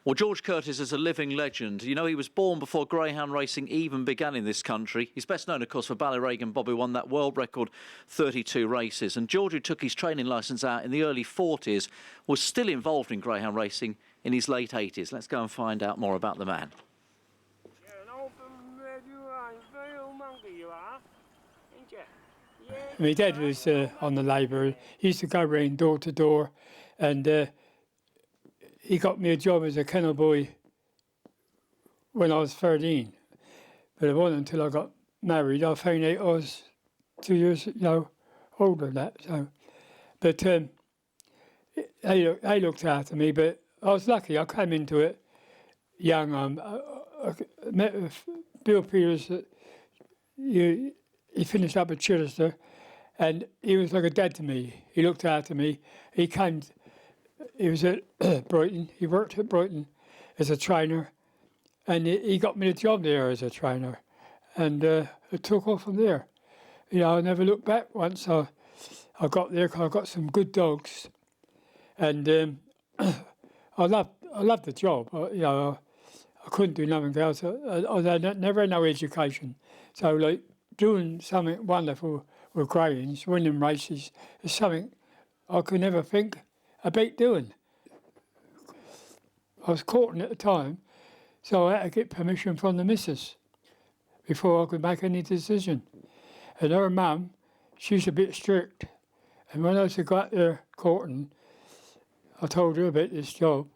Well, George Curtis is a living legend. You know, he was born before greyhound racing even began in this country. He's best known, of course, for Ballyregan Bob, who won that world record 32 races. And George, who took his training licence out in the early 40s, was still involved in greyhound racing in his late 80s. Let's go and find out more about the man. My dad was on the labour. He used to go round door to door, and he got me a job as a kennel boy when I was 13. But it wasn't until I got married I found out I was 2 years, older than that. So, but they looked after me. But I was lucky. I came into it young. I met with Bill Peters. He finished up at Chichester, and he was like a dad to me. He looked after me. He was at Brighton. He worked at Brighton as a trainer, and he got me a job there as a trainer, and it took off from there. I never looked back once I got there, because I got some good dogs, and I loved the job. I couldn't do nothing else. I never had no education, so like doing something wonderful with greyhounds, winning races, is something I could never think about doing. I was courting at the time, so I had to get permission from the missus before I could make any decision. And her mum, she's a bit strict, and when I was to go out there courting, I told her about this job,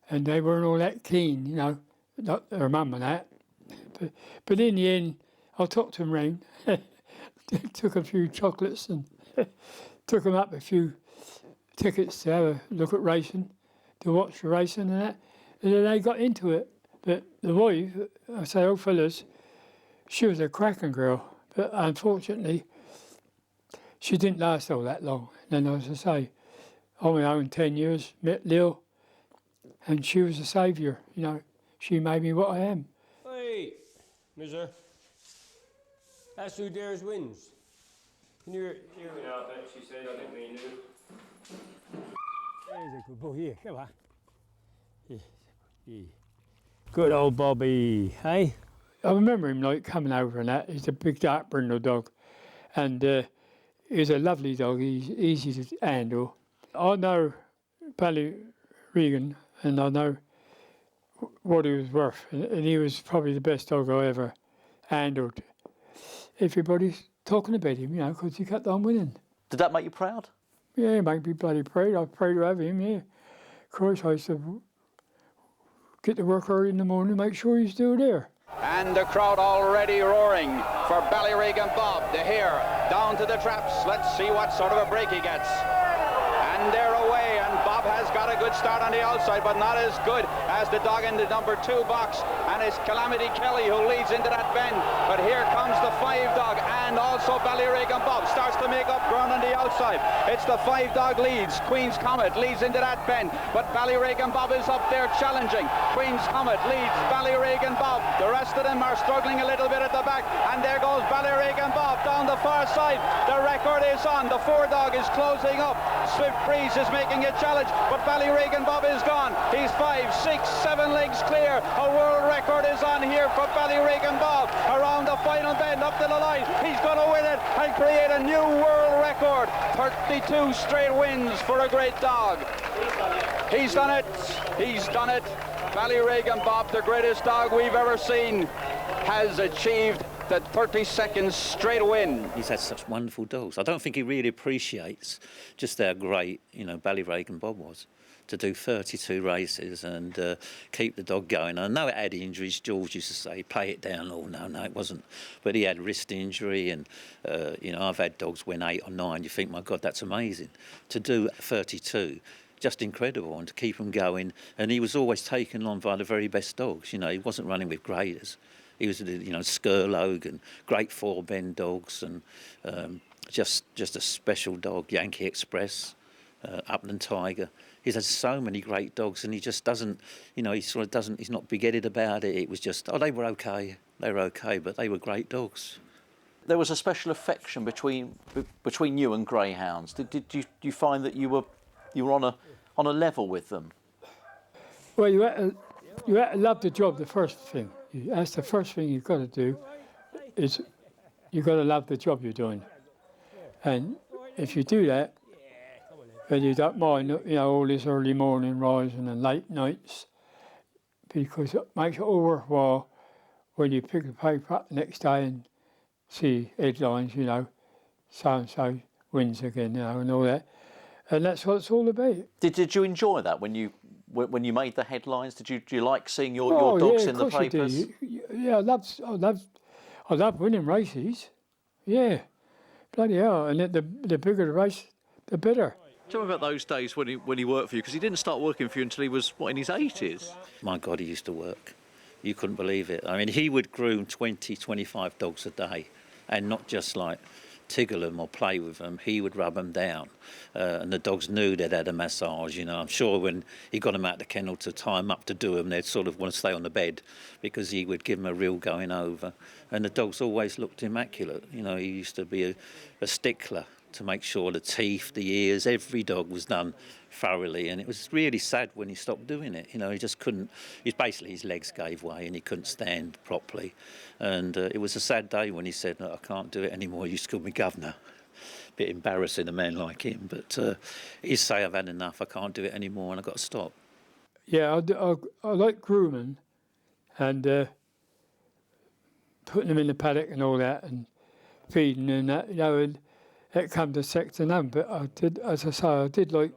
and they weren't all that keen, not her mum and that. But in the end, I talked them round, took a few chocolates and took them up a few tickets to have a look at racing, to watch the racing and that, and then they got into it. But the wife, I say, old fellas, she was a cracking girl, but unfortunately, she didn't last all that long. And then, as I say, on my own 10 years, met Lil, and she was a saviour, she made me what I am. Hey, mister, that's who dares wins. Can you hear me now? I bet she said I didn't mean to. There's a good boy. Here, come on. Yeah. Good old Bobby, hey? I remember him coming over and that. He's a big dark brindle dog, and he's a lovely dog. He's easy to handle. I know Ballyregan, and I know what he was worth, and he was probably the best dog I ever handled. Everybody's talking about him, because he kept on winning. Did that make you proud? Yeah, it made me bloody proud. I'm proud to have him, yeah. Of course, I used to get to work early in the morning to make sure he's still there. And the crowd already roaring for Ballyregan Bob. The hare down to the traps. Let's see what sort of a break he gets. And they're away, and Bob has got a good start on the outside, but not as good as the dog in the number 2 box, and it's Calamity Kelly who leads into that bend. But here comes the 5 dog, and also Ballyregan Bob starts to make up ground on the outside. It's the 5 dog leads. Queen's Comet leads into that bend, but Ballyregan Bob is up there challenging. Queen's Comet leads Ballyregan Bob. The rest of them are struggling a little bit at the back, and there goes Ballyregan Bob down the far side. The record is on. The 4 dog is closing up. Swift Breeze is making a challenge, but Ballyregan Bob is gone. He's 5, 6, 7 legs clear. A world record is on here for Ballyregan Bob. Around the final bend, up to the line. He's going to win it and create a new world record. 32 straight wins for a great dog. He's done it. He's done it. Ballyregan Bob, the greatest dog we've ever seen, has achieved the 32nd straight win. He's had such wonderful dogs. I don't think he really appreciates just how great, Ballyregan Bob was to do 32 races and keep the dog going. I know it had injuries. George used to say, play it down. Oh, no, it wasn't. But he had wrist injury, and, I've had dogs win 8 or 9. You think, my God, that's amazing. To do 32, just incredible, and to keep him going. And he was always taken on by the very best dogs. He wasn't running with graders. He was, Skirloge and great 4-bend dogs, and just a special dog. Yankee Express, Upland Tiger. He's had so many great dogs, and he just doesn't, he's not big-headed about it. It was just, they were okay, but they were great dogs. There was a special affection between you and greyhounds. Did you find that you were on a level with them? Well, you had to love the job. The first thing. That's the first thing you've got to do. Is you've got to love the job you're doing, and if you do that, then you don't mind, all this early morning rising and late nights, because it makes it all worthwhile when you pick the paper up the next day and see headlines, so and so wins again, and all that, and that's what it's all about. Did you enjoy that when you made the headlines? Do you like seeing your dogs in the papers? Yeah, I love winning races. Yeah, bloody hell! And the bigger the race, the better. Tell me about those days when he worked for you, because he didn't start working for you until he was, in his 80s? My God, he used to work. You couldn't believe it. I mean, he would groom 20, 25 dogs a day, and not just like tiggle them or play with them. He would rub them down, and the dogs knew they'd had a massage. I'm sure when he got them out of the kennel to tie them up to do them, they'd sort of want to stay on the bed, because he would give them a real going over. And the dogs always looked immaculate. He used to be a stickler to make sure the teeth, the ears, every dog was done thoroughly, and it was really sad when he stopped doing it. He just couldn't. Basically his legs gave way and he couldn't stand properly, and it was a sad day when he said, "No, I can't do it anymore. You used to call me governor." Bit embarrassing, a man like him, but he'd say, "I've had enough. I can't do it anymore, and I've got to stop." Yeah, I like grooming and putting them in the paddock and all that, and feeding and that, and it come to sex and them. But I did, as I say, I did like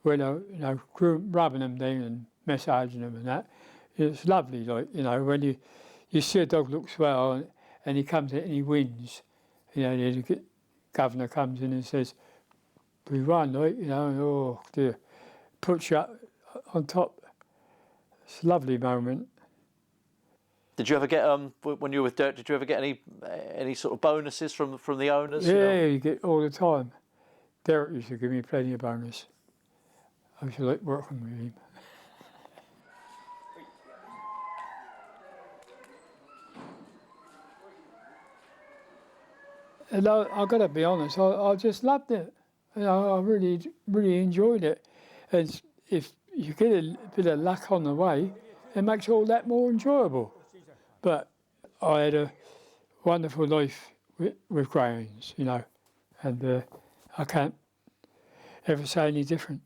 when rubbing them down and massaging them and that. It's lovely, when you see a dog looks well and he comes in and he wins. The governor comes in and says, "We won," and oh dear, puts you up on top. It's a lovely moment. Did you ever get when you were with Derek? Did you ever get any sort of bonuses from the owners? Yeah, you get all the time. Derek used to give me plenty of bonus. I used to like working with him. And I got to be honest, I just loved it. I really, really enjoyed it. And if you get a bit of luck on the way, it makes it all that more enjoyable. But I had a wonderful life with greyhounds, and I can't ever say any different.